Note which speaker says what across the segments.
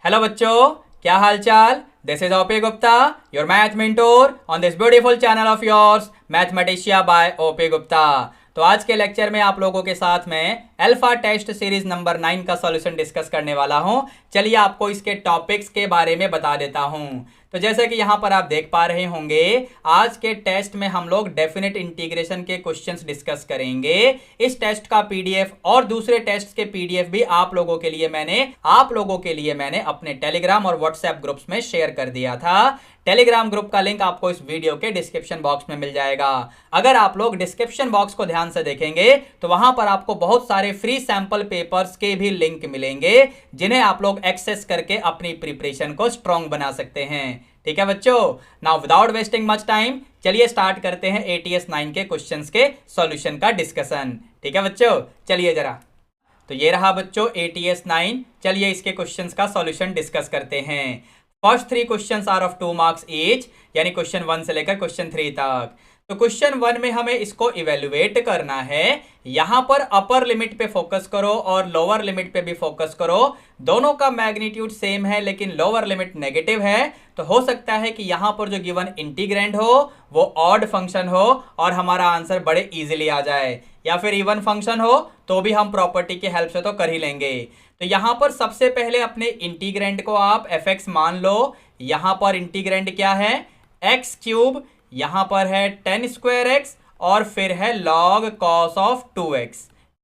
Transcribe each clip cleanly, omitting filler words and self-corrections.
Speaker 1: Hello बच्चों, क्या हाल चाल। This is O P Gupta, your math mentor on this beautiful channel of yours Mathematicia by O P Gupta. तो आज के लेक्चर में आप लोगों के साथ में अल्फा टेस्ट सीरीज नंबर 9 का सॉल्यूशन डिस्कस करने वाला हूं। चलिए आपको इसके टॉपिक्स के बारे में बता देता हूं। तो जैसे कि यहाँ पर आप देख पा रहे होंगे, आज के टेस्ट में हम लोग डेफिनेट इंटीग्रेशन के क्वेश्चंस डिस्कस करेंगे। इस टेस्ट का पीडीएफ और दूसरे टेस्ट के पीडीएफ भी आप लोगों के लिए मैंने अपने टेलीग्राम और व्हाट्सएप ग्रुप्स में शेयर कर दिया था। टेलीग्राम ग्रुप का लिंक आपको इस वीडियो के डिस्क्रिप्शन बॉक्स में मिल जाएगा। अगर आप लोग डिस्क्रिप्शन बॉक्स को ध्यान से देखेंगे तो वहां पर आपको बहुत सारे फ्री सैंपल पेपर्स के भी लिंक मिलेंगे, जिन्हें आप लोग एक्सेस करके अपनी प्रिपरेशन को स्ट्रॉन्ग बना सकते हैं। ठीक है बच्चों, now without wasting much time चलिए स्टार्ट करते हैं एटीएस 9 के क्वेश्चंस के सॉल्यूशन का डिस्कशन। ठीक है बच्चों, चलिए जरा। तो ये रहा बच्चों एटीएस 9। चलिए इसके क्वेश्चंस का सॉल्यूशन डिस्कस करते हैं। First 3 questions are of 2 marks each, यानी क्वेश्चन 1 से लेकर क्वेश्चन 3 तक। तो क्वेश्चन 1 में हमें इसको इवेल्युएट करना है। यहां पर अपर लिमिट पे फोकस करो और लोअर लिमिट पे भी फोकस करो। दोनों का मैग्नीट्यूड सेम है लेकिन लोअर लिमिट नेगेटिव है, तो हो सकता है कि यहां पर जो गिवन इंटीग्रैंड हो वो ऑड फंक्शन हो और हमारा आंसर बड़े इजीली आ जाए, या फिर इवन फंक्शन हो तो भी हम प्रॉपर्टी की हेल्प से तो कर ही लेंगे। तो यहां पर सबसे पहले अपने इंटीग्रैंड को आप fx मान लो। यहां पर इंटीग्रैंड क्या है, एक्स क्यूब, यहां पर है 10 स्क्वायर एक्स और फिर है log cos ऑफ 2x।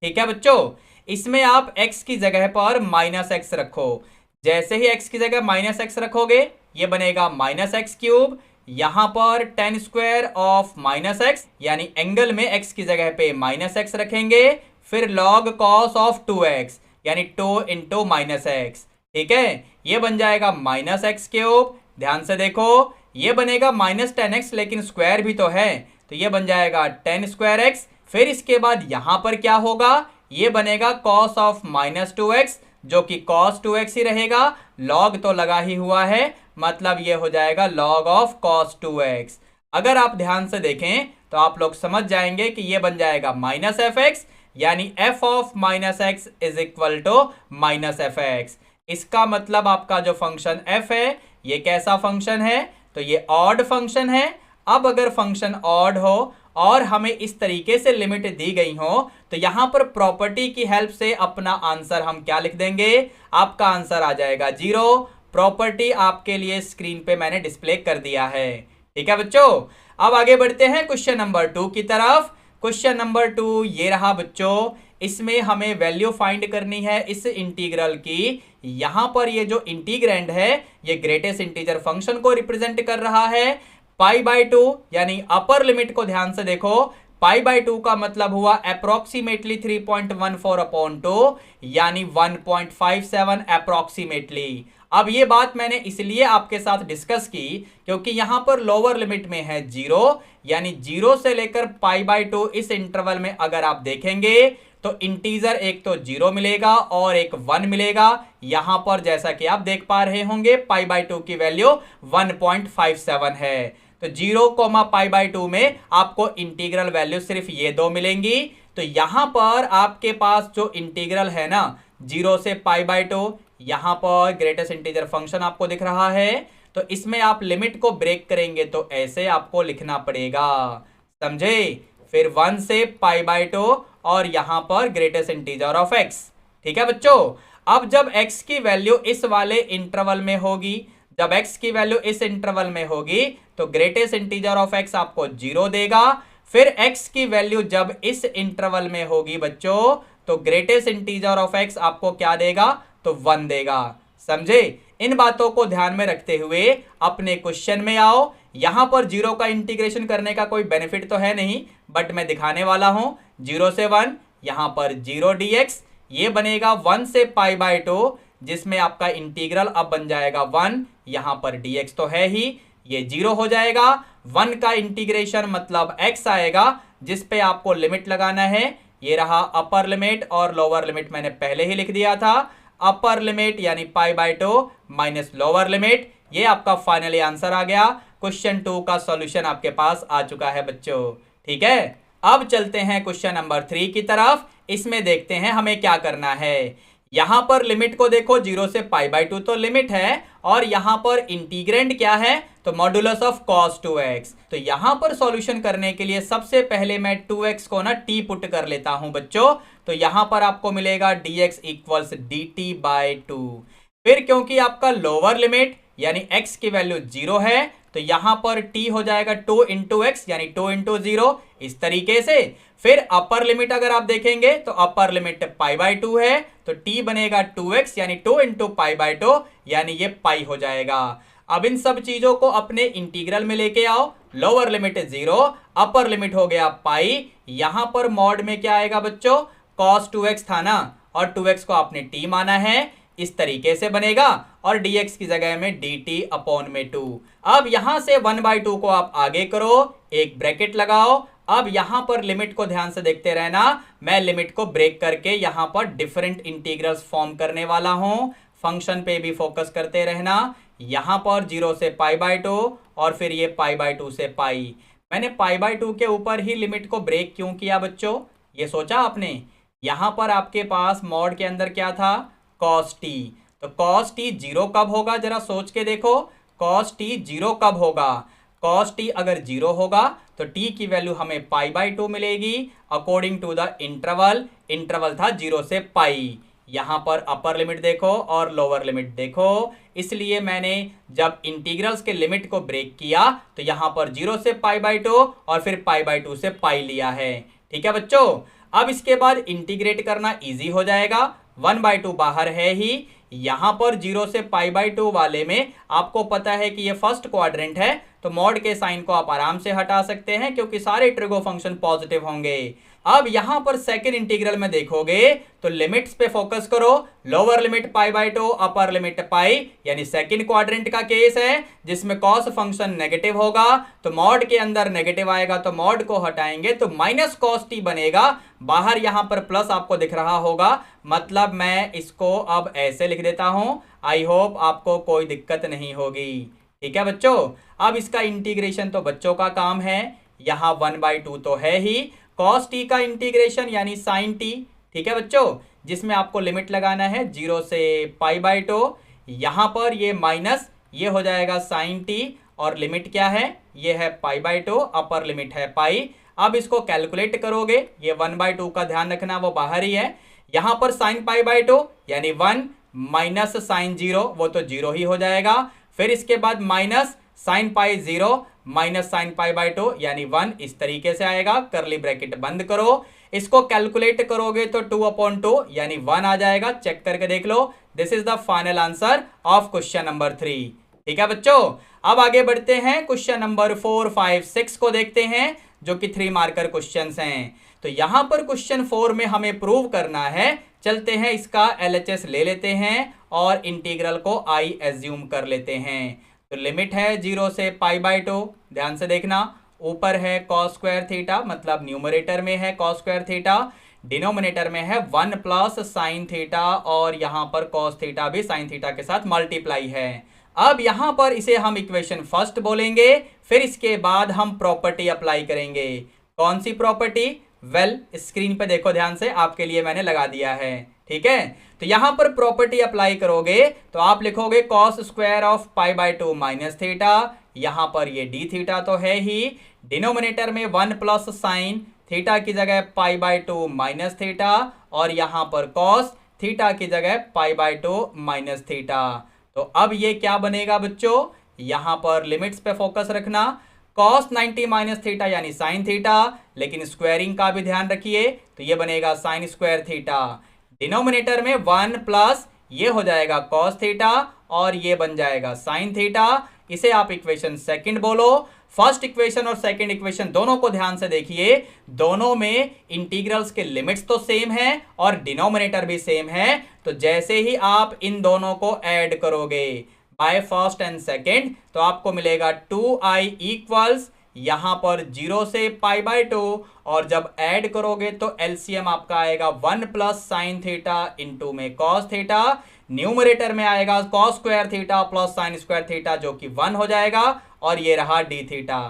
Speaker 1: ठीक है बच्चों, इसमें आप x की जगह पर माइनस एक्स रखो। जैसे ही x की जगह माइनस एक्स रखोगे ये बनेगा माइनस एक्स क्यूब, यहां पर 10 स्क्वायर ऑफ माइनस एक्स, यानी एंगल में x की जगह पे माइनस एक्स रखेंगे, फिर log cos ऑफ 2x यानी 2 इंटू माइनस एक्स। ठीक है, ये बन जाएगा माइनस एक्स क्यूब। ध्यान से देखो, ये बनेगा माइनस 10x लेकिन स्क्वायर भी तो है, तो ये बन जाएगा 10 स्क्वायर एक्स। फिर इसके बाद यहां पर क्या होगा, ये बनेगा cos ऑफ माइनस 2x, जो कि cos 2x ही रहेगा। log तो लगा ही हुआ है, मतलब ये हो जाएगा log ऑफ cos 2x। अगर आप ध्यान से देखें तो आप लोग समझ जाएंगे कि ये बन जाएगा माइनस एफ एक्स, यानी f of minus x is equal to minus f x. इसका मतलब आपका जो फंक्शन f है ये कैसा फंक्शन है, तो ये ऑड फंक्शन है। अब अगर फंक्शन ऑड हो और हमें इस तरीके से लिमिट दी गई हो तो यहां पर प्रॉपर्टी की हेल्प से अपना आंसर हम क्या लिख देंगे, आपका आंसर आ जाएगा 0। प्रॉपर्टी आपके लिए स्क्रीन पे मैंने डिस्प्ले कर दिया है। ठीक है बच्चों, अब आगे बढ़ते हैं क्वेश्चन नंबर 2 की तरफ। क्वेश्चन नंबर 2 ये रहा बच्चों, इसमें हमें वैल्यू फाइंड करनी है इस इंटीग्रल की। यहां पर ये जो इंटीग्रैंड है ये ग्रेटेस्ट इंटीजर फंक्शन को रिप्रेजेंट कर रहा है। पाई बाय 2 यानी अपर लिमिट को ध्यान से देखो, पाई बाय 2 का मतलब हुआ अप्रोक्सीमेटली 3.14 अपॉन 2 यानी 1.57 अप्रोक्सीमेटली। अब ये बात मैंने इसलिए आपके साथ डिस्कस की क्योंकि यहां पर लोअर लिमिट में है 0, यानी 0 से लेकर पाई बाय 2 इस इंटरवल में अगर आप देखेंगे तो इंटीजर एक तो 0 मिलेगा और एक 1 मिलेगा। यहां पर जैसा कि आप देख पा रहे होंगे पाई बाय 2 की वैल्यू 1.57 है। तो 0, पाई बाय 2 में आपको इंटीग्रल वैल्यू सिर्फ ये दो मिलेंगी। तो यहां पर आपके पास जो इंटीग्रल है ना 0 से पाई बाय 2, यहां पर ग्रेटेस्ट इंटीजर फंक्शन आपको दिख रहा है, तो इसमें आप लिमिट को ब्रेक करेंगे तो ऐसे आपको लिखना पड़ेगा, समझे। फिर 1 से पाई बाय 2 और यहां पर ग्रेटेस्ट इंटीजर ऑफ x। ठीक है बच्चों, अब जब x की वैल्यू इस वाले इंटरवल में होगी, जब x की वैल्यू इस इंटरवल में होगी तो ग्रेटेस्ट इंटीजर ऑफ x आपको 0 देगा। फिर x की वैल्यू जब इस इंटरवल में होगी बच्चों तो ग्रेटेस्ट इंटीजर ऑफ x आपको क्या देगा, तो 1 देगा, समझे। इन बातों को ध्यान में रखते हुए अपने क्वेश्चन में आओ। यहां पर 0 का इंटीग्रेशन करने का कोई बेनिफिट तो है नहीं, बट मैं दिखाने वाला हूं। 0 से 1, यहां पर 0 dx, ये बनेगा 1 से पाई बाय 2 जिसमें आपका इंटीग्रल अब बन जाएगा 1, यहां पर dx तो है ही, ये 0 हो जाएगा। 1 का इंटीग्रेशन मतलब x आएगा जिस पे आपको लिमिट लगाना है। ये रहा अपर लिमिट और लोअर लिमिट मैंने पहले ही लिख दिया था। अपर लिमिट यानी pi by 2 minus lower limit, ये आपका फाइनली आंसर आ गया। क्वेश्चन 2 का सॉल्यूशन आपके पास आ चुका है बच्चों। ठीक है, अब चलते हैं क्वेश्चन नंबर 3 की तरफ। इसमें देखते हैं हमें क्या करना है। यहां पर लिमिट को देखो 0 से π/2 तो लिमिट है, और यहां पर इंटीग्रेंड क्या है तो मॉड्यूलस ऑफ cos 2x। तो यहां पर सॉल्यूशन करने के लिए सबसे पहले मैं 2x को ना t पुट कर लेता हूं बच्चों। तो यहां पर आपको मिलेगा dx इक्वल्स dt/2। फिर क्योंकि आपका लोअर लिमिट यानी x की वैल्यू 0 है, तो यहां पर t हो जाएगा 2 इंटू एक्स यानी 2 इंटू 0 इस तरीके से। फिर अपर लिमिट अगर आप देखेंगे तो अपर लिमिट π/2 है, तो t बनेगा 2x यानी 2 इंटू π/2 यानी ये पाई हो जाएगा। अब इन सब चीजों को अपने इंटीग्रल में लेके आओ। लोअर लिमिट 0, अपर लिमिट हो गया पाई, यहां पर मॉड में क्या आएगा बच्चों cos 2x था ना, और 2x को आपने t माना है, इस तरीके से बनेगा, और dx की जगह में dt/2। अब यहां से 1/2 को आप आगे करो, एक ब्रैकेट लगाओ। अब यहां पर लिमिट को ध्यान से देखते रहना, मैं लिमिट को ब्रेक करके यहां पर डिफरेंट इंटीग्रल्स फॉर्म करने वाला हूं। फंक्शन पे भी फोकस करते रहना। यहां पर 0 से π/2 और फिर ये π/2 से पाई। मैंने π/2 के ऊपर ही लिमिट को ब्रेक क्यों किया बच्चों, ये सोचा आपने? यहां पर आपके पास मॉड के अंदर क्या था cos t, तो cos t 0 कब होगा जरा सोच के देखो। cos t 0 कब होगा? cos t अगर 0 होगा तो t की वैल्यू हमें π/2 मिलेगी according to the interval. Interval था 0 से पाई। यहां पर अपर लिमिट देखो और लोअर लिमिट देखो, इसलिए मैंने जब इंटीग्रल्स के लिमिट को ब्रेक किया तो यहां पर 0 से π/2 और फिर π/2 से पाई लिया है। ठीक है बच्चों, अब इसके बाद इंटीग्रेट करना इजी हो जाएगा। 1/2 बाहर है ही, यहां पर 0 से π/2 वाले में आपको पता है कि ये फर्स्ट क्वाड्रेंट है, तो मॉड के साइन को आप आराम से हटा सकते हैं क्योंकि सारे ट्रिगो फंक्शन पॉजिटिव होंगे। अब यहां पर सेकंड इंटीग्रल में देखोगे तो लिमिट्स पे फोकस करो। लोअर लिमिट π/2, अपर लिमिट पाई, यानी सेकंड क्वाड्रेंट का केस है जिसमें कॉस फंक्शन नेगेटिव होगा, तो मॉड के अंदर नेगेटिव आएगा तो मॉड को हटाएंगे तो माइनस cos t बनेगा। बाहर यहां पर प्लस आपको दिख रहा होगा, मतलब मैं इसको अब ऐसे लिख देता हूं। आई होप आपको कोई दिक्कत नहीं होगी। ठीक है बच्चों, अब इसका इंटीग्रेशन तो बच्चों का काम है। यहां 1/2 तो है ही, cos t का इंटीग्रेशन यानी sin t। ठीक है बच्चों, जिसमें आपको लिमिट लगाना है 0 से π/2। यहां पर ये माइनस, ये हो जाएगा sin t, और लिमिट क्या है, ये है π/2, अपर लिमिट है पाई। अब इसको कैलकुलेट करोगे, ये 1/2 का ध्यान रखना वो बाहर ही है। यहां पर sin π/2 यानी 1 माइनस sin 0, वो तो 0 ही हो जाएगा। फिर इसके बाद माइनस sin π 0 माइनस sin π/2 यानी 1, इस तरीके से आएगा। करली ब्रैकेट बंद करो, इसको कैलकुलेट करोगे तो 2/2 यानी 1 आ जाएगा। चेक करके देख लो, this is the final answer of question number 3। ठीक है बच्चों, अब आगे बढ़ते हैं, क्वेश्चन नंबर 4, 5, 6 को देखते हैं जो कि 3 मार्कर क्वेश्चंस हैं। तो यहां पर क्वेश्चन 4 में हमें प्रूव करना है। चलते हैं, इसका LHS ले लेते हैं और इंटीग्रल को I एज्यूम कर लेते हैं। तो लिमिट है 0 से π/2, ध्यान से देखना। ऊपर है cos स्क्वायर थीटा, मतलब न्यूमरेटर में है cos स्क्वायर थीटा, डिनोमिनेटर में है 1 प्लस साइन थीटा, और यहां पर cos थीटा भी साइन थीटा के साथ मल्टीप्लाई है। अब यहां पर इसे हम इक्वेशन फर्स्ट बोलेंगे, फिर इसके बाद हम प्रॉपर्टी अप्लाई करेंगे। कौन सी प्रॉपर्टी? वेल, स्क्रीन पे देखो ध्यान से, आपके लिए मैंने लगा दिया है। ठीक है, तो यहां पर प्रॉपर्टी अप्लाई करोगे तो आप लिखोगे cos square of π/2 minus theta, यहां पर ये d थीटा तो है ही, डिनोमिनेटर में 1 प्लस साइन थीटा की जगह π/2 माइनस थीटा, और यहां पर cos थीटा की जगह π/2 माइनस थीटा। तो अब ये क्या बनेगा बच्चों, यहां पर लिमिट्स पे फोकस रखना। cos 90 माइनस थीटा यानी साइन थीटा, लेकिन स्क्वायरिंग का भी ध्यान रखिए, तो ये बनेगा साइन स्क्वायर थीटा। डिनोमिनेटर में 1 प्लस ये हो जाएगा cos थीटा, और ये बन जाएगा साइन थीटा। इसे आप इक्वेशन सेकंड बोलो। फर्स्ट इक्वेशन और सेकंड इक्वेशन दोनों को ध्यान से देखिए, दोनों में इंटीग्रल्स के लिमिट्स तो सेम है और डिनोमिनेटर भी सेम है। तो जैसे ही आप इन दोनों को ऐड करोगे बाय फर्स्ट एंड सेकंड, तो आपको मिलेगा 2i इक्वल्स यहां पर 0 से π/2, और जब ऐड करोगे तो एलसीएम आपका आएगा 1 प्लस साइन थीटा इंटू में cos थीटा, न्यूमरेटर में आएगा cos square theta plus sine square theta जो कि 1 हो जाएगा, और ये रहा d थीटा।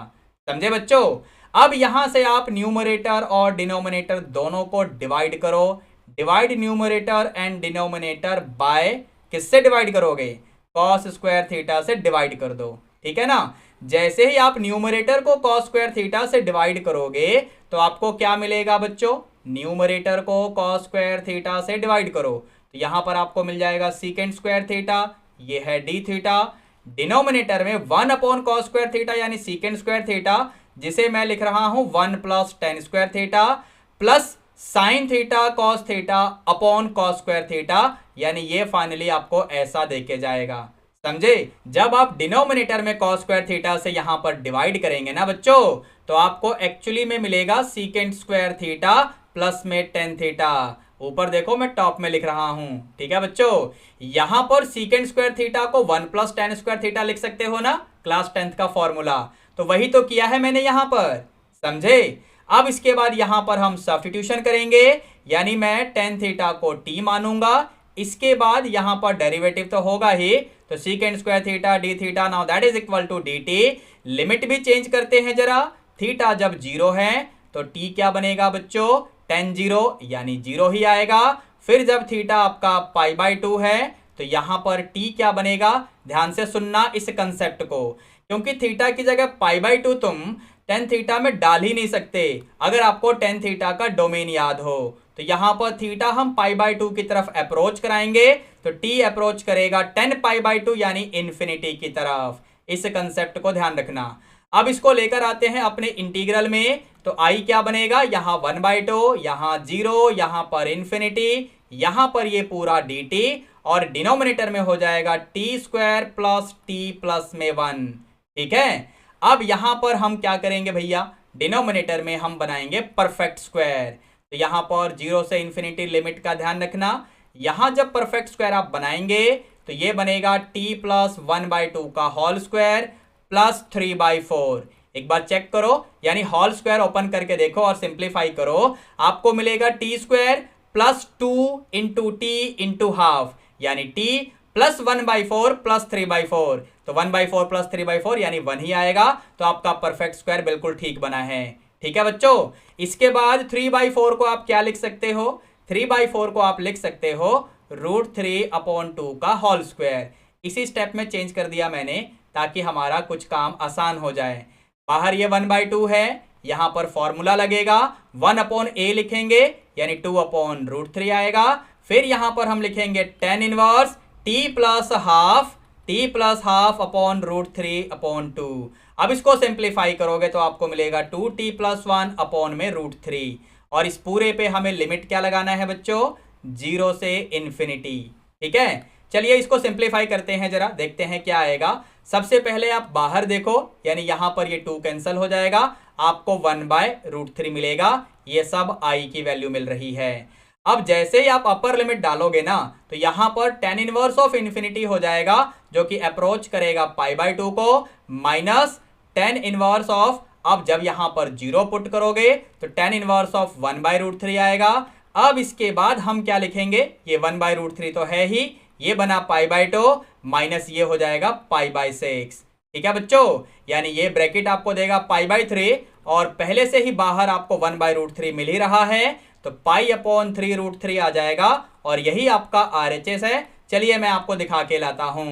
Speaker 1: समझे बच्चों? अब यहां से आप न्यूमरेटर और डिनोमिनेटर दोनों को डिवाइड करो। Divide numerator and denominator by, किससे डिवाइड करोगे? कॉस स्क्वायर थीटा से डिवाइड कर दो, ठीक है ना। जैसे ही आप न्यूमरेटर को कॉस स्क्वायर थीटा से डिवाइड करोगे तो आपको क्या मिलेगा बच्चों? न्यूमरेटर को कॉस स्क्वायर थीटा से डिवाइड करो तो यहां पर आपको मिल जाएगा सीकेंड स्क्वायर थीटा, ये है डी थीटा। डिनोमिनेटर में 1 अपॉन कॉस स्क्वायर थीटा यानी सीकेंड स्क्वायर थीटा, जिसे मैं लिख रहा हूं 1 plus ten square theta plus sine theta cos theta upon cos square theta, यानी ये फाइनली आपको ऐसा देके जाएगा। समझे? जब आप डिनोमिनेटर में कॉस स्क्वायर थीटा से यहां पर डिवाइड करेंगे ना बच्चों, तो आपको एक्चुअली में मिलेगा सीकेंड स्क्वायर थीटा प्लस में टेन थीटा। ऊपर देखो मैं टॉप में लिख रहा हूं, ठीक है बच्चों। यहां पर सीकेंड स्क्वायर थीटा को 1 प्लस टेन स्क्वायर थीटा लिख सकते हो ना, क्लास 10th का फॉर्मूला, तो वही तो किया है मैंने यहां पर। समझे? अब इसके बाद यहां पर हम सब्स्टिट्यूशन करेंगे, यानी मैं टेन थीटा को टी मानूंगा। इसके बाद यहां पर डेरिवेटिव तो होगा ही, तो secant square theta d theta, now that is equal to d t. Limit भी चेंज करते हैं जरा। थीटा जब 0 है तो टी क्या बनेगा बच्चों? टेन 0 यानी 0 ही आएगा। फिर जब थीटा आपका पाई बाय 2 है तो यहां पर टी क्या बनेगा? ध्यान से सुनना इस कंसेप्ट को, क्योंकि थीटा की जगह पाई बाय 2 तुम टेन थीटा में डाल ही नहीं सकते अगर आपको टेन थीटा का डोमेन याद हो। तो यहां पर थीटा हम पाई बाय 2 की तरफ अप्रोच कराएंगे तो टी अप्रोच करेगा टेन पाई बाय 2 यानी इन्फिनिटी की तरफ। इस कंसेप्ट को ध्यान रखना। अब इसको लेकर आते हैं अपने इंटीग्रल में, तो आई क्या बनेगा? यहां 1/2, यहां 0, यहां पर इन्फिनिटी, यहां पर ये पूरा dt, और डिनोमिनेटर में हो जाएगा T square plus T plus में 1। ठीक है। अब यहां पर हम क्या करेंगे भैया? डिनोमिनेटर में हम बनाएंगे परफेक्ट स्क्वायर। तो यहां पर 0 से इन्फिनिटी लिमिट का ध्यान रखना। यहां जब परफेक्ट स्क्वायर आप बनाएंगे तो ये बनेगा t प्लस 1/2 का होल स्क्वायर प्लस 3/4। एक बार चेक करो, यानी होल स्क्वायर ओपन करके देखो और सिंप्लीफाई करो, आपको मिलेगा T square plus 2 into T into half, यानी t प्लस 1/4 प्लस 3/4। तो 1/4 प्लस 3/4 यानी 1 ही आएगा। तो आपका परफेक्ट स्क्वायर बिल्कुल ठीक बना है। ठीक है बच्चों। इसके बाद 3/4 को आप क्या लिख सकते हो? 3/4 को आप लिख सकते हो √3/2 का होल स्क्वायर। इसी स्टेप में चेंज कर दिया मैंने ताकि हमारा कुछ काम आसान हो जाए। बाहर ये 1/2 है, यहां पर फॉर्मूला लगेगा, 1/a लिखेंगे यानी 2/√3 आएगा। फिर यहां पर हम लिखेंगे tan inverse t plus half upon √3/2। अब इसको सिंप्लीफाई करोगे तो आपको मिलेगा 2t प्लस 1 अपॉन में √3। और इस पूरे पे हमें लिमिट क्या लगाना है बच्चों? 0 से इन्फिनिटी। ठीक है। चलिए इसको सिंप्लीफाई करते हैं, जरा देखते हैं क्या आएगा। सबसे पहले आप बाहर देखो, यानी यहां पर ये 2 कैंसिल हो जाएगा, आपको 1/√3 मिलेगा। ये सब i की वैल्यू मिल रही है। अब जैसे ही आप अपर लिमिट डालोगे ना, तो यहां पर tan इनवर्स ऑफ इन्फिनिटी हो जाएगा, जो कि अप्रोच करेगा π/2 को, माइनस tan इनवर्स ऑफ, अब जब यहां पर 0 पुट करोगे तो tan इनवर्स ऑफ 1/√3 आएगा। अब इसके बाद हम क्या लिखेंगे? ये 1/√3 तो है ही, ये बना π/2 माइनस ये हो जाएगा π/6। ठीक है बच्चों। यानी ये ब्रैकेट आपको देगा π/3 और पहले से ही बाहर आपको 1/√3 मिल ही रहा है, तो π/3√3 आ जाएगा और यही आपका RHS है। चलिए मैं आपको दिखा के लाता हूं,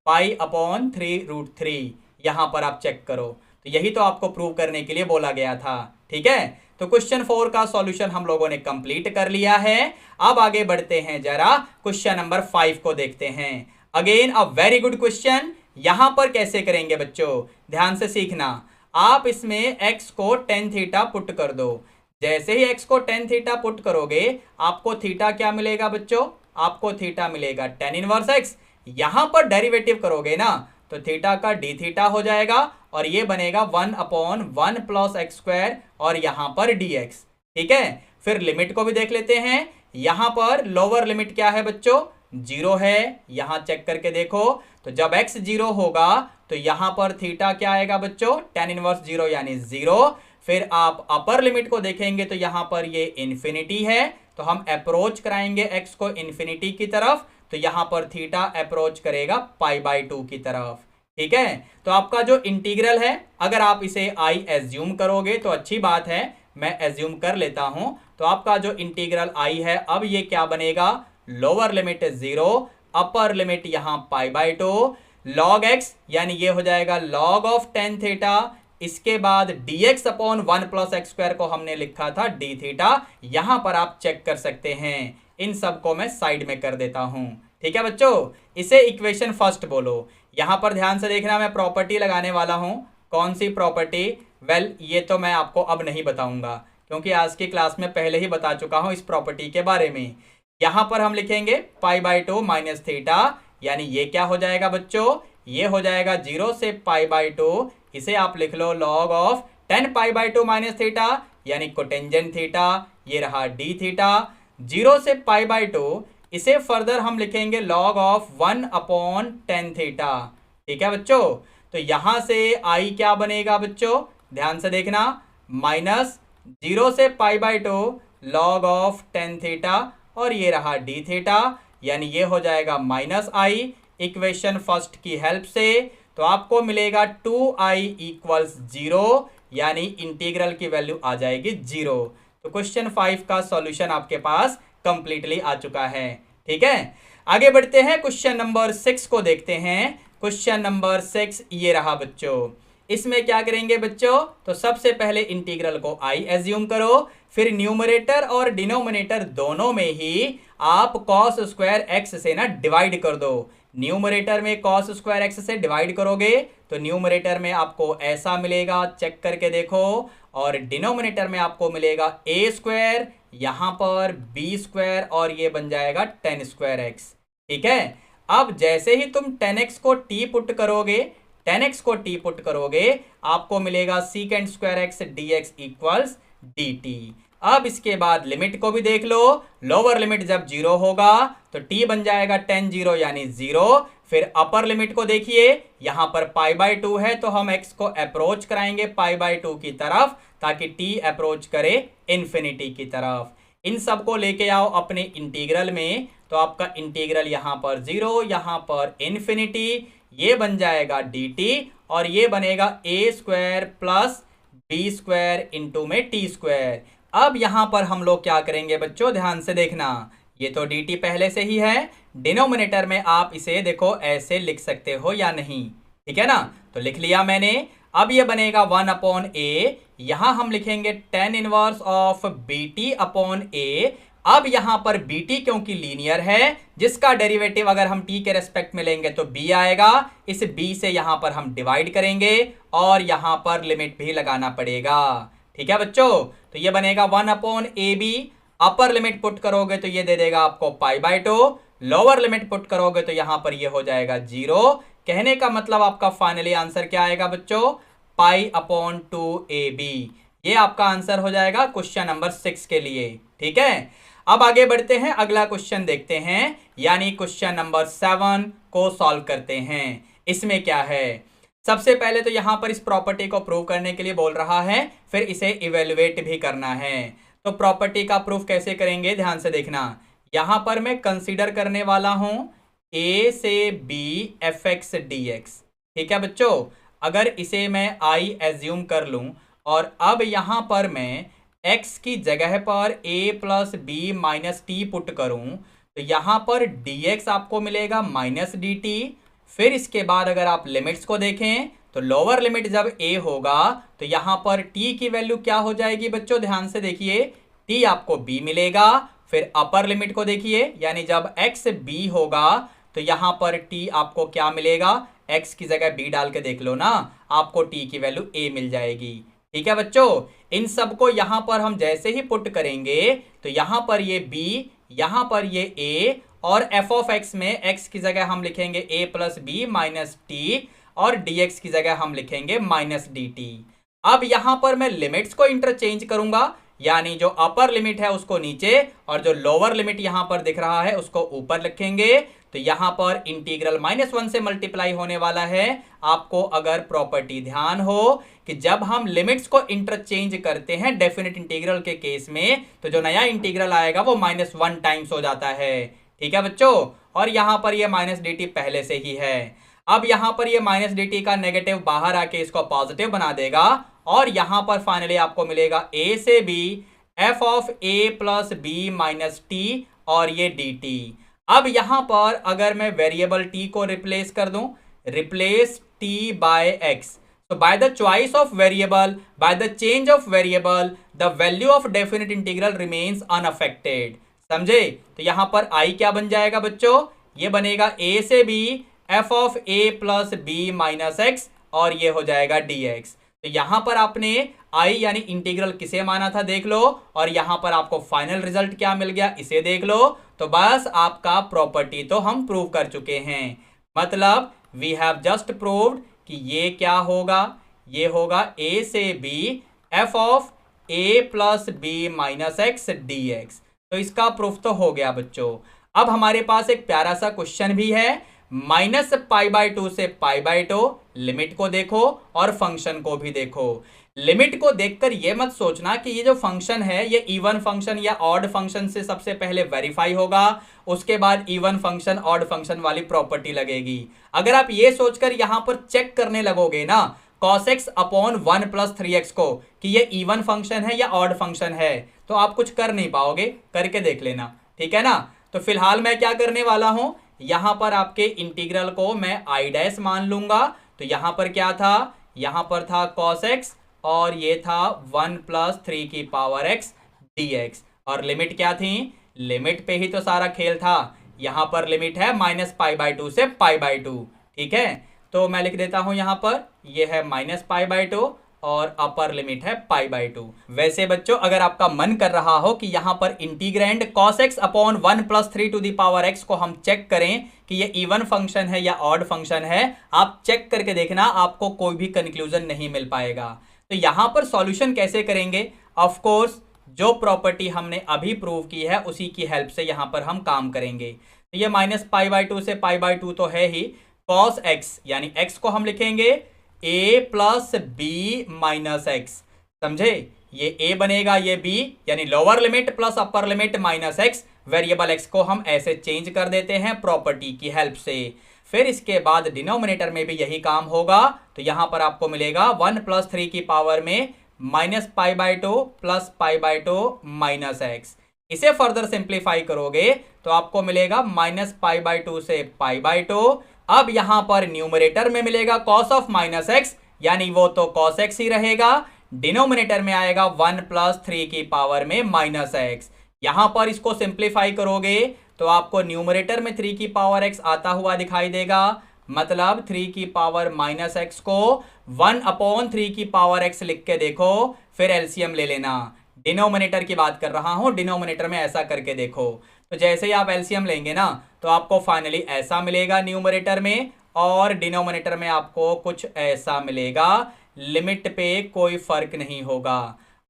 Speaker 1: π/3√3 यहां पर आप चेक करो। तो यही तो आपको प्रूव करने के लिए बोला गया था। ठीक है। तो क्वेश्चन 4 का सॉल्यूशन हम लोगों ने कंप्लीट कर लिया है। अब आगे बढ़ते हैं, जरा क्वेश्चन नंबर 5 को देखते हैं। Again a very good question. यहां पर कैसे करेंगे बच्चों? ध्यान से सीखना। आप इसमें x को tan थीटा पुट कर दो। जैसे ही x को tan थीटा पुट करोगे, आपको थीटा क्या मिलेगा बच्चों? आपको थीटा मिलेगा tan इनवर्स x। यहां पर डेरिवेटिव करोगे ना, तो थीटा का d थीटा हो जाएगा और ये बनेगा 1/1 प्लस x स्क्वायर और यहां पर dx। ठीक है। फिर लिमिट को भी देख लेते हैं। यहां पर लोअर लिमिट क्या है बच्चों? 0 है। यहां चेक करके देखो, तो जब x 0 होगा तो यहां पर थीटा क्या आएगा बच्चों? tan इनवर्स 0 यानी 0। फिर आप अपर लिमिट को देखेंगे तो यहां पर ये इन्फिनिटी है, तो हम अप्रोच कराएंगे x को इन्फिनिटी की तरफ, तो यहां पर थीटा अप्रोच करेगा π/2 की तरफ। ठीक है। तो आपका जो इंटीग्रल है, अगर आप इसे i एज्यूम करोगे तो अच्छी बात है, मैं एज्यूम कर लेता हूं, तो आपका जो इंटीग्रल आई है अब ये क्या बनेगा, लोअर लिमिट 0, अपर लिमिट यहां π/2 log x, यानी ये हो जाएगा log ऑफ tan थीटा। इसके बाद dx upon 1 plus x square को हमने लिखा था d थीटा, यहां पर आप चेक कर सकते हैं। इन सबको मैं साइड में कर देता हूं। ठीक है बच्चों, इसे इक्वेशन फर्स्ट बोलो। यहां पर ध्यान से देखना, मैं प्रॉपर्टी लगाने वाला हूं। कौन सी प्रॉपर्टी? वेल, ये तो मैं आपको अब नहीं बताऊंगा, क्योंकि आज की क्लास में पहले ही बता चुका हूं इस प्रॉपर्टी के बारे में। यहां पर हम लिखेंगे π/2 माइनस थीटा, यानी ये क्या हो जाएगा बच्चों, ये हो जाएगा 0 से π/2, इसे आप लिख लो log of tan π/2 minus theta, यानी कोटेंजेंट थीटा, ये रहा d थीटा। 0 से π/2, इसे फर्दर हम लिखेंगे log of 1 upon tan theta. ठीक है बच्चों, तो यहां से i क्या बनेगा बच्चों, ध्यान से देखना, माइनस 0 से π/2 log ऑफ tan थीटा, और ये रहा d थीटा, यानी ये हो जाएगा माइनस i। इक्वेशन फर्स्ट की हेल्प से तो आपको मिलेगा 2i इक्वल्स 0, यानी इंटीग्रल की वैल्यू आ जाएगी 0। तो क्वेश्चन 5 का सॉल्यूशन आपके पास कंप्लीटली आ चुका है। ठीक है, आगे बढ़ते हैं, क्वेश्चन नंबर 6 को देखते हैं। क्वेश्चन नंबर 6 ये रहा बच्चों। इसमें क्या करेंगे बच्चों, तो सबसे पहले इंटीग्रल को i एज्यूम करो, फिर न्यूमरेटर और डिनोमिनेटर दोनों में ही आप कॉस स्क्वायर एक्स से ना डिवाइड कर दो। न्यूमरेटर में कॉस स्क्वायर एक्स से डिवाइड करोगे तो न्यूमरेटर में आपको ऐसा मिलेगा, चेक करके देखो, और डिनोमिनेटर में आपको मिलेगा ए स्क्वायर, यहां पर बी स्क्वायर, और ये बन जाएगा tan स्क्वायर एक्स। ठीक है, अब जैसे ही तुम tan x को t पुट करोगे, tan x को t पुट करोगे, आपको मिलेगा secant square x dx equals dt। अब इसके बाद लिमिट को भी देख लो, लोअर लिमिट जब 0 होगा तो t बन जाएगा tan 0 यानी 0। फिर अपर लिमिट को देखिए, यहां पर π/2 है तो हम x को अप्रोच कराएंगे π/2 की तरफ, ताकि t अप्रोच करे इन्फिनिटी की तरफ। इन सब को लेके आओ अपने इंटीग्रल में, तो आपका इंटीग्रल यहां पर 0, यहां पर इन्फिनिटी, ये बन जाएगा dt, और ये बनेगा a square plus b square into में t स्क्वायर। अब यहां पर हम लोग क्या करेंगे बच्चों, ध्यान से देखना, ये तो dt पहले से ही है, डिनोमिनेटर में आप इसे देखो ऐसे लिख सकते हो या नहीं, ठीक है ना, तो लिख लिया मैंने। अब ये बनेगा 1 अपॉन ए, यहां हम लिखेंगे tan inverse of bt upon A. अब यहां पर bt क्योंकि लीनियर है, जिसका डेरिवेटिव अगर हम t के रेस्पेक्ट में लेंगे तो b आएगा, इस b से यहां पर हम डिवाइड करेंगे और यहां पर लिमिट भी लगाना पड़ेगा। ठीक है बच्चों, तो ये बनेगा 1 upon a b. Upper limit put करोगे तो ये दे देगा आपको π/2, लोअर लिमिट पुट करोगे तो यहां पर ये हो जाएगा 0। कहने का मतलब आपका फाइनली आंसर क्या आएगा बच्चों, π/2ab। ये आपका आंसर हो जाएगा क्वेश्चन नंबर 6 के लिए। ठीक है, अब आगे बढ़ते हैं, अगला क्वेश्चन देखते हैं, यानी क्वेश्चन नंबर 7 को सॉल्व करते हैं। इसमें क्या है, सबसे पहले तो यहां पर इस प्रॉपर्टी को प्रूव करने के लिए बोल रहा है, फिर इसे इवेल्युएट भी करना है। तो प्रॉपर्टी का प्रूफ कैसे करेंगे, ध्यान से देखना, यहां पर मैं कंसीडर करने वाला हूं a से b fx dx। ठीक है बच्चों, अगर इसे मैं i एज्यूम कर लूं और अब यहां पर मैं x की जगह पर a plus b minus T put करूं तो यहां पर dx आपको मिलेगा माइनस dt। फिर इसके बाद अगर आप लिमिट्स को देखें तो लोअर लिमिट जब a होगा तो यहां पर t की वैल्यू क्या हो जाएगी बच्चों, ध्यान से देखिए, t आपको b मिलेगा। फिर अपर लिमिट को देखिए, यानी जब x b होगा तो यहां पर t आपको क्या मिलेगा, x की जगह b डाल के देख लो ना, आपको t की वैल्यू a मिल जाएगी। ठीक है बच्चों, इन सब को यहां पर हम जैसे ही पुट करेंगे तो यहां पर ये b, यहां पर ये a, और f ऑफ x में x की जगह हम लिखेंगे a plus b minus t, और dx की जगह हम लिखेंगे माइनस dt। अब यहां पर मैं लिमिट्स को इंटरचेंज करूंगा, यानी जो अपर लिमिट है उसको नीचे और जो लोअर लिमिट यहां पर दिख रहा है उसको ऊपर लिखेंगे। तो यहां पर इंटीग्रल -1 से मल्टीप्लाई होने वाला है। आपको अगर प्रॉपर्टी ध्यान हो कि जब हम लिमिट्स को इंटरचेंज करते हैं डेफिनेट इंटीग्रल के केस में, तो जो नया इंटीग्रल आएगा वो -1 टाइम्स हो जाता है। ठीक है बच्चों, और यहां पर ये माइनस dt पहले से ही है। अब यहां पर ये माइनस dt का नेगेटिव बाहर आके इसको पॉजिटिव बना देगा, और यहां पर फाइनली आपको मिलेगा a से b f of a plus b minus t और ये डी टी। अब यहां पर अगर मैं वेरिएबल टी को रिप्लेस कर दूं, replace t by x, so by the choice of variable, by the change of variable, the value of definite integral remains unaffected। समझे? तो यहां पर i क्या बन जाएगा बच्चों? ये बनेगा a से b f of a plus b minus x और ये हो जाएगा dx। तो यहां पर आपने i यानी इंटीग्रल किसे माना था देख लो, और यहां पर आपको फाइनल रिजल्ट क्या मिल गया इसे देख लो। तो बस आपका प्रॉपर्टी तो हम प्रूव कर चुके हैं, मतलब वी हैव जस्ट प्रूव्ड कि ये क्या होगा, ये होगा a से b f of a plus b minus x d x. तो इसका प्रूफ तो हो गया बच्चों। अब हमारे पास एक प्यारा सा क्वेश्चन भी है, माइनस पाई बाय टू से पाई बाय टू, लिमिट को देखो और फंक्शन को भी देखो। लिमिट को देखकर ये मत सोचना कि ये जो फंक्शन है ये इवन फंक्शन या ऑड फंक्शन से सबसे पहले वेरीफाई होगा, उसके बाद इवन फंक्शन ऑड फंक्शन वाली प्रॉपर्टी लगेगी। अगर आप ये सोचकर यहां पर चेक करने लगोगे ना cos x upon 1 plus 3x को कि ये इवन फंक्शन है या ऑड फंक्शन है, तो आप कुछ कर नहीं पाओगे, करके देख लेना, ठीक है ना। तो फिलहाल मैं क्या करने वाला हूं, यहां पर आपके इंटीग्रल को मैं i डैश मान लूंगा। तो यहां पर क्या था, यहां पर था cos x और ये था 1 प्लस 3 की पावर x dx, और लिमिट क्या थी, लिमिट पे ही तो सारा खेल था। यहां पर लिमिट है माइनस पाई बाय टू से पाई बाय टू, ठीक है। तो मैं लिख देता हूं यहां पर, ये है माइनस पाई बाय टू और अपर लिमिट है पाई बाय टू। वैसे बच्चों अगर आपका मन कर रहा हो कि यहां पर integrand cos x upon 1 plus 3 to the power x को हम चेक करें कि ये इवन फंक्शन है या ऑड फंक्शन है, आप चेक करके देखना, आपको कोई भी कंक्लूजन नहीं मिल पाएगा। तो यहां पर सॉल्यूशन कैसे करेंगे, ऑफ कोर्स जो प्रॉपर्टी हमने अभी प्रूव की है उसी की हेल्प से यहां पर हम काम करेंगे। तो ये माइनस पाई बाय टू से पाई बाय टू तो है ही, cos x यानी x को हम लिखेंगे a plus b minus x, समझे, ये a बनेगा ये b यानी lower limit plus upper limit minus x, variable x को हम ऐसे चेंज कर देते हैं प्रॉपर्टी की हेल्प से। फिर इसके बाद डिनोमिनेटर में भी यही काम होगा, तो यहां पर आपको मिलेगा 1 प्लस 3 की पावर में minus pi by two plus pi by two minus x. इसे फर्दर सिंप्लीफाई करोगे तो आपको मिलेगा माइनस पाई बाय टू से पाई बाय टू। अब यहां पर न्यूमरेटर में मिलेगा cos ऑफ माइनस एक्स, यानी वो तो cos x ही रहेगा। डिनोमिनेटर में आएगा 1 प्लस 3 की पावर में माइनस एक्स। यहां पर इसको सिंप्लीफाई करोगे तो आपको न्यूमरेटर में 3 की पावर x आता हुआ दिखाई देगा, मतलब 3 की पावर माइनस एक्स को 1 अपॉन 3 की पावर x लिख के देखो, फिर एलसीएम ले लेना। डिनोमिनेटर की बात कर रहा हूं, डिनोमिनेटर में ऐसा करके देखो। तो जैसे ही आप एलसीएम लेंगे ना तो आपको फाइनली ऐसा मिलेगा न्यूमरेटर में, और डिनोमिनेटर में आपको कुछ ऐसा मिलेगा। लिमिट पे कोई फर्क नहीं होगा।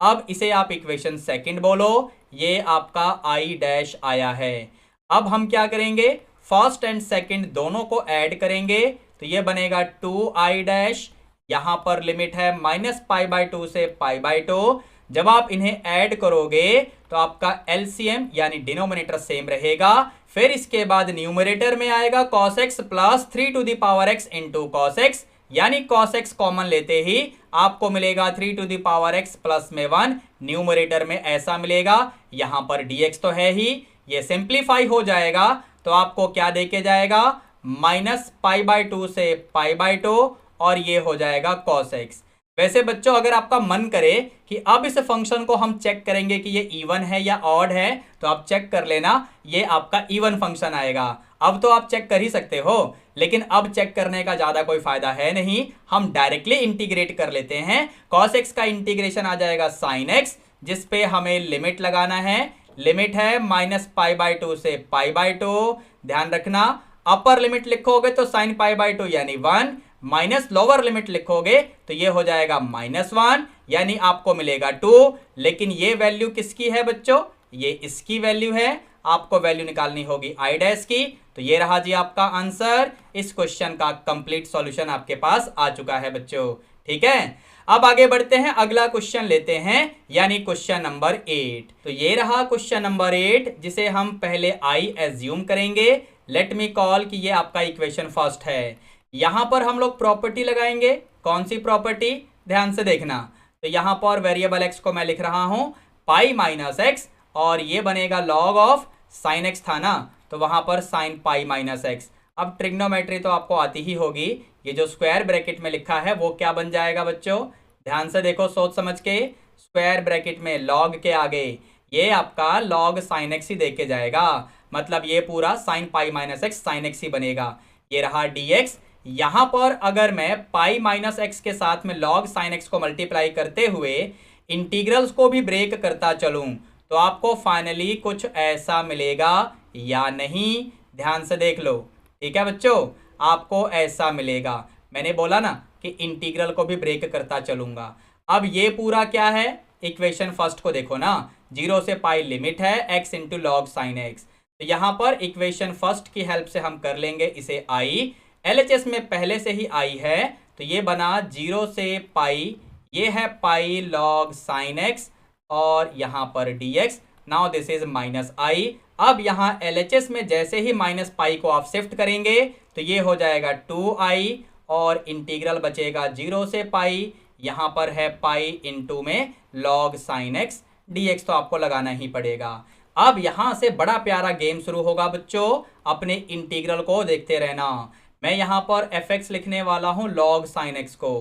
Speaker 1: अब इसे आप इक्वेशन सेकंड बोलो, ये आपका आई डैश आया है। अब हम क्या करेंगे, फर्स्ट एंड सेकंड दोनों को ऐड करेंगे, तो ये बनेगा 2i डैश, यहां पर लिमिट है माइनस पाई बाय टू से पाई बाय टू। जब आप इन्हें ऐड करोगे तो आपका एलसीएम यानी डिनोमिनेटर सेम रहेगा। फिर इसके बाद न्यूमरेटर में आएगा cos x plus 3 to the power x into cos x, यानी cos x कॉमन लेते ही आपको मिलेगा 3 to the power x plus में 1, न्यूमरेटर में ऐसा मिलेगा। यहां पर dx तो है ही, ये सिंप्लीफाई हो जाएगा तो आपको क्या देके जाएगा, माइनस पाई बाय टू से पाई बाय टू, और ये हो जाएगा cos x। वैसे बच्चों अगर आपका मन करे कि अब इस फंक्शन को हम चेक करेंगे कि ये इवन है या ऑड है, तो आप चेक कर लेना, ये आपका इवन फंक्शन आएगा। अब तो आप चेक कर ही सकते हो, लेकिन अब चेक करने का ज्यादा कोई फायदा है नहीं, हम डायरेक्टली इंटीग्रेट कर लेते हैं। cos x का इंटीग्रेशन आ जाएगा sin x, जिसपे हमें लिमिट लगाना है। लिमिट है माइनस पाई बाय टू से पाई बाय टू, ध्यान रखना अपर लिमिट लिखोगे तो साइन पाई बाय टू यानी 1, माइनस लोअर लिमिट लिखोगे तो ये हो जाएगा -1, यानी आपको मिलेगा 2। लेकिन ये वैल्यू किसकी है बच्चों, ये इसकी वैल्यू है, आपको वैल्यू निकालनी होगी आई डैश की। तो ये रहा जी आपका आंसर। इस क्वेश्चन का कंप्लीट सॉल्यूशन आपके पास आ चुका है बच्चों, ठीक है। अब आगे बढ़ते हैं, अगला क्वेश्चन लेते हैं, यानी क्वेश्चन नंबर 8। तो ये रहा क्वेश्चन नंबर 8, जिसे हम पहले आई एज्यूम करेंगे। लेट मी कॉल कि ये आपका इक्वेशन फर्स्ट है। यहां पर हम लोग प्रॉपर्टी लगाएंगे। कौन सी प्रॉपर्टी, ध्यान से देखना। तो यहां पर वेरिएबल एक्स को मैं लिख रहा हूं पाई माइनस एक्स, और ये बनेगा लॉग ऑफ साइन एक्स था ना, तो वहां पर साइन पाई माइनस एक्स। अब ट्रिग्नोमेट्री तो आपको आती ही होगी, ये जो स्क्वायर ब्रैकेट में लिखा है वो क्या बन जाएगा बच्चों, ध्यान से देखो सोच समझ के। स्क्वायर ब्रैकेट में लॉग के आगे ये आपका लॉग साइन एक्स ही दे के जाएगा, मतलब ये पूरा sine pi minus x sine x ही बनेगा। ये रहा dx। यहां पर अगर मैं पाई माइनस एक्स के साथ में लॉग साइन एक्स को मल्टीप्लाई करते हुए इंटीग्रल्स को भी ब्रेक करता चलूं तो आपको फाइनली कुछ ऐसा मिलेगा या नहीं, ध्यान से देख लो। ठीक है बच्चों, आपको ऐसा मिलेगा। मैंने बोला ना कि इंटीग्रल को भी ब्रेक करता चलूंगा। अब ये पूरा क्या है, इक्वेशन फर्स्ट को देखो ना, 0 से पाई लिमिट है x into log sine x. तो यहाँ पर इक्वेशन फर्स्ट की हेल्प से हम कर लेंगे इसे i, LHS में पहले से ही i है, तो ये बना 0 से पाई, ये है पाई लॉग साइन एक्स, और यहाँ पर dx। Now this is minus i। अब यहाँ LHS में जैसे ही माइनस पाई को आप शिफ्ट करेंगे तो ये हो जाएगा 2i, और इंटीग्रल बचेगा 0 से पाई, यहाँ पर है पाई इंटू में लॉग साइन एक्स, dx तो आपको लगाना ही पड़ेगा। अब यहां से बड़ा प्यारा गेम शुरू होगा बच्चों, अपने इंटीग्रल को देखते रहना। मैं यहां पर fx लिखने वाला हूं लॉग साइन एक्स को,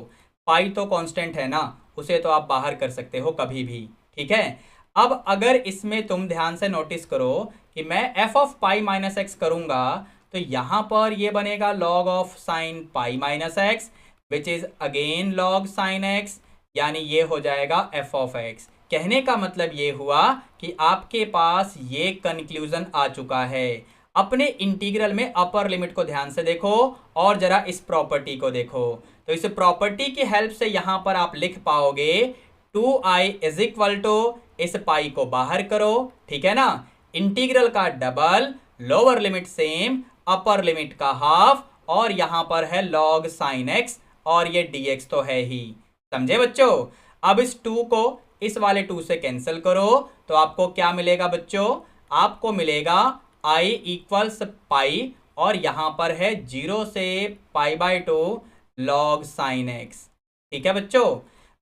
Speaker 1: पाई तो कांस्टेंट है ना, उसे तो आप बाहर कर सकते हो कभी भी, ठीक है। अब अगर इसमें तुम ध्यान से नोटिस करो कि मैं f of pi minus x करूंगा तो यहां पर ये बनेगा log of sine pi minus x which is again log sine x, यानी ये हो जाएगा f ऑफ एक्स। कहने का मतलब ये हुआ कि आपके पास ये कंक्लूजन आ चुका है। अपने इंटीग्रल में अपर लिमिट को ध्यान से देखो और जरा इस प्रॉपर्टी को देखो, तो इस प्रॉपर्टी की हेल्प से यहां पर आप लिख पाओगे 2i इज इक्वल टू, इस पाई को बाहर करो, ठीक है ना, इंटीग्रल का double, lower limit same, upper limit का हाफ, और यहां पर है लॉग साइन एक्स, और ये dx तो है ही, समझे बच्चों। अब इस 2 को इस वाले 2 से कैंसिल करो तो आपको क्या मिलेगा बच्चों, आपको मिलेगा i इक्वल्स पाई, और यहां पर है 0 से pi by 2 log sine x, ठीक है बच्चों।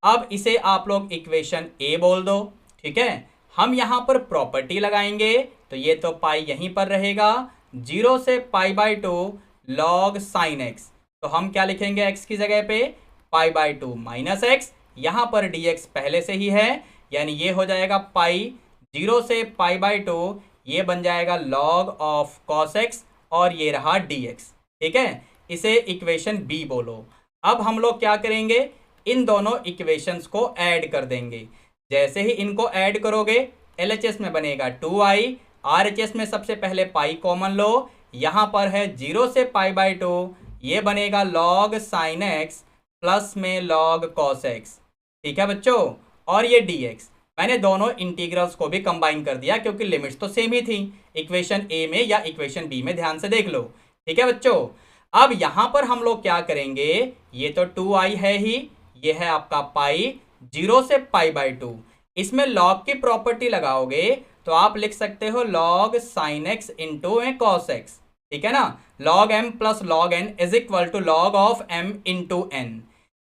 Speaker 1: अब इसे आप लोग इक्वेशन ए बोल दो, ठीक है। हम यहां पर प्रॉपर्टी लगाएंगे तो ये तो पाई यहीं पर रहेगा, 0 से pi by 2 log sine x, तो हम क्या लिखेंगे x की जगह पे, पाई बाय 2 माइनस एक्स, यहां पर dx पहले से ही है, यानी ये हो जाएगा पाई 0 से पाई बाय 2, ये बन जाएगा लॉग ऑफ कॉस एक्स, और ये रहा dx, ठीक है। इसे इक्वेशन बी बोलो। अब हम लोग क्या करेंगे, इन दोनों इक्वेशंस को ऐड कर देंगे। जैसे ही इनको ऐड करोगे LHS में बनेगा 2i, RHS में सबसे पहले पाई कॉमन लो, यहां पर है 0 से पाई बाय 2, ये बनेगा लॉग साइन एक्स प्लस में लॉग कॉस एक्स, ठीक है बच्चों, और ये dx। मैंने दोनों इंटीग्रल्स को भी कंबाइन कर दिया क्योंकि लिमिट्स तो सेम ही थी, इक्वेशन ए में या इक्वेशन बी में, ध्यान से देख लो, ठीक है बच्चों। अब यहां पर हम लोग क्या करेंगे, ये तो 2i है ही, ये है आपका पाई 0 से पाई बाय 2, इसमें लॉग की प्रॉपर्टी लगाओगे तो आप लिख सकते हो log sine x into cos x, ठीक है ना, log m plus log n is equal to log of m into n।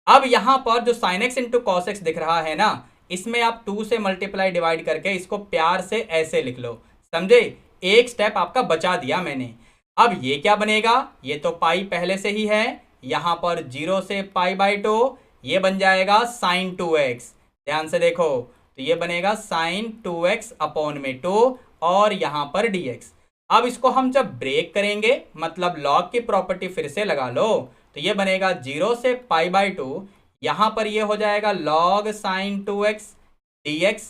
Speaker 1: अब यहां पर जो sine x into cos x दिख रहा है ना, इसमें आप 2 से मल्टीप्लाई डिवाइड करके इसको प्यार से ऐसे लिख लो, समझे, एक स्टेप आपका बचा दिया मैंने। अब ये क्या बनेगा, ये तो पाई पहले से ही है, यहां पर 0 से पाई बाय 2, ये बन जाएगा साइन 2x, ध्यान से देखो, तो ये बनेगा साइन 2x अपॉन में 2, और यहां पर dx। अब इसको हम जब ब्रेक करेंगे, मतलब लॉग की प्रॉपर्टी फिर से लगा लो, तो ये बनेगा 0 से पाई बाय 2, यहां पर ये हो जाएगा log sign 2x dx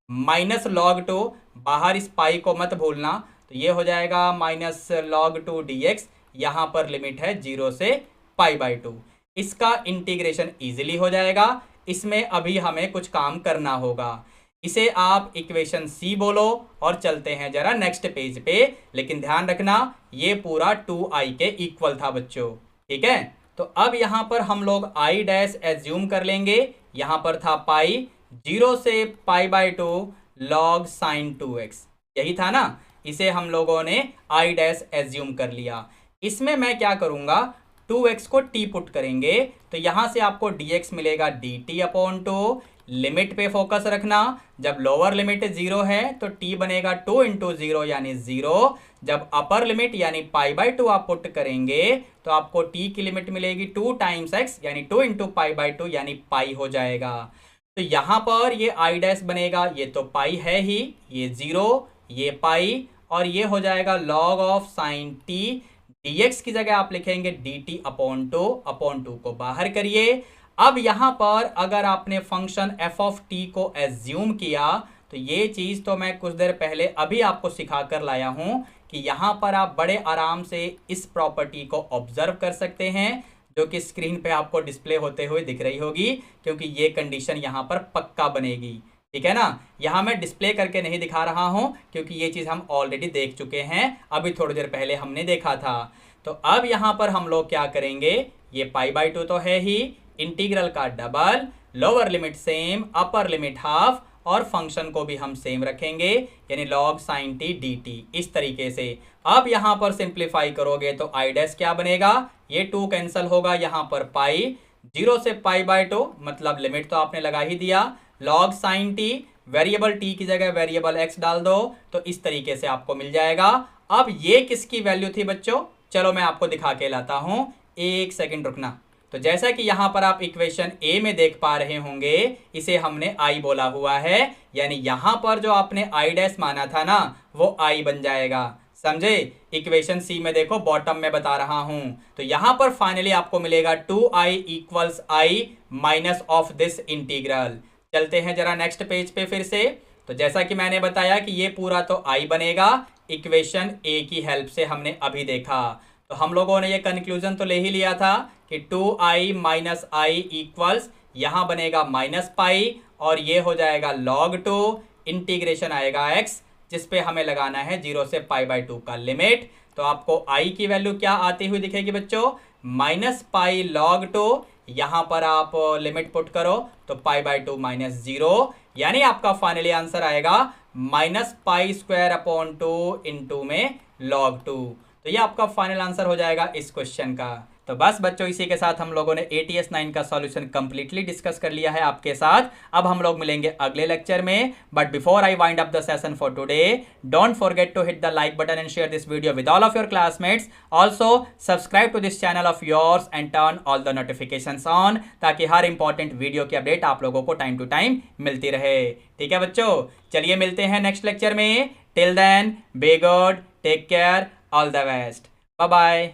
Speaker 1: minus log 2, बाहर इस पाई को मत भूलना, तो ये हो जाएगा माइनस लॉग 2 dx, यहां पर लिमिट है 0 से पाई बाय 2। इसका इंटीग्रेशन इजीली हो जाएगा, इसमें अभी हमें कुछ काम करना होगा। इसे आप इक्वेशन सी बोलो और चलते हैं जरा नेक्स्ट पेज पे, लेकिन ध्यान रखना ये पूरा 2i के इक्वल था बच्चों, ठीक है। तो अब यहां पर हम लोग i डैश एज्यूम कर लेंगे, यहां पर था पाई 0 से pi by 2 log sign 2x, यही था ना, इसे हम लोगों ने i डैश एज्यूम कर लिया। इसमें मैं क्या करूंगा, 2x को t पुट करेंगे तो यहां से आपको dx मिलेगा dt अपॉन 2। लिमिट पे फोकस रखना, जब लोअर लिमिट 0 है तो t बनेगा 2 इंटू 0 यानी 0। जब अपर लिमिट यानी पाई बाई 2 आप पुट करेंगे तो आपको t की लिमिट मिलेगी 2 टाइम्स x यानी 2 इंटू पाई बाई 2 यानी पाई हो जाएगा। तो यहां पर ये i डैश बनेगा, ये तो पाई है ही, ये 0, ये पाई, और ये हो जाएगा log of sine t। dx की जगह आप लिखेंगे dt अपॉन 2 को बाहर करिए। अब यहां पर अगर आपने फंक्शन f ऑफ t को एज्यूम किया तो ये चीज तो मैं कुछ देर पहले अभी आपको सिखा कर लाया हूं कि यहां पर आप बड़े आराम से इस प्रॉपर्टी को ऑब्जर्व कर सकते हैं जो कि स्क्रीन पे आपको डिस्प्ले होते हुए दिख रही होगी, क्योंकि ये कंडीशन यहां पर पक्का बनेगी। ठीक है ना, यहां मैं डिस्प्ले करके नहीं दिखा रहा हूं क्योंकि ये चीज हम ऑलरेडी देख चुके हैं, अभी थोड़ी देर पहले हमने देखा था। तो अब यहां पर हम लोग क्या करेंगे, ये पाई बाई 2 तो है ही, इंटीग्रल का double, lower limit same, upper limit half, और फंक्शन को भी हम सेम रखेंगे यानी log sin t dt। इस तरीके से अब यहां पर सिंप्लीफाई करोगे तो i डैश क्या बनेगा, ये 2 कैंसिल होगा, यहां पर पाई 0 से पाई बाई 2 मतलब लिमिट तो आपने लगा ही दिया, log sin t, variable t की जगह वेरिएबल x डाल दो तो इस तरीके से आपको मिल जाएगा। अब ये किसकी वैल्यू थी बच्चों, चलो मैं आपको दिखा के लाता हूं, एक सेकंड रुकना। तो जैसा कि यहां पर आप इक्वेशन ए में देख पा रहे होंगे, इसे हमने आई बोला हुआ है, यानी यहां पर जो आपने आई डैश माना था ना वो आई बन जाएगा, समझे। इक्वेशन सी में देखो बॉटम में बता रहा हूं, तो यहां पर फाइनली आपको मिलेगा 2i equals I minus of this integral. चलते हैं जरा नेक्स्ट पेज पे फिर से। तो जैसा कि मैंने बताया कि ये पूरा तो आई बनेगा, इक्वेशन ए की हेल्प से हमने अभी देखा। तो हम लोगों ने ये कंक्लूजन तो ले ही लिया था कि 2i माइनस आई इक्वल्स यहां बनेगा माइनस पाई, और ये हो जाएगा log 2, इंटीग्रेशन आएगा x, जिस पे हमें लगाना है 0 से पाई बाई 2 का लिमिट। तो आपको i की वैल्यू क्या आती हुई दिखेगी बच्चों, माइनस पाई log 2, यहां पर आप लिमिट पुट करो तो पाई बाई 2 माइनस 0, यानी आपका फाइनली आंसर आएगा minus pi square upon 2 into में log 2। तो ये आपका फाइनल आंसर हो जाएगा इस क्वेश्चन का। तो बस बच्चों इसी के साथ हम लोगों ने ATS 9 का सॉल्यूशन कंप्लीटली डिस्कस कर लिया है आपके साथ। अब हम लोग मिलेंगे अगले लेक्चर में, but before I wind up the session for today, don't forget to hit the like button and share this video with all of your classmates. Also subscribe to this channel of yours and turn all the notifications on, ताकि हर important video की update आप लोगों को time to time मिलती रहे। ठीक है बच्चों, चलिए मिलते हैं नेक्स्ट लेक्चर में। Till then be good, take care, all the best, bye bye.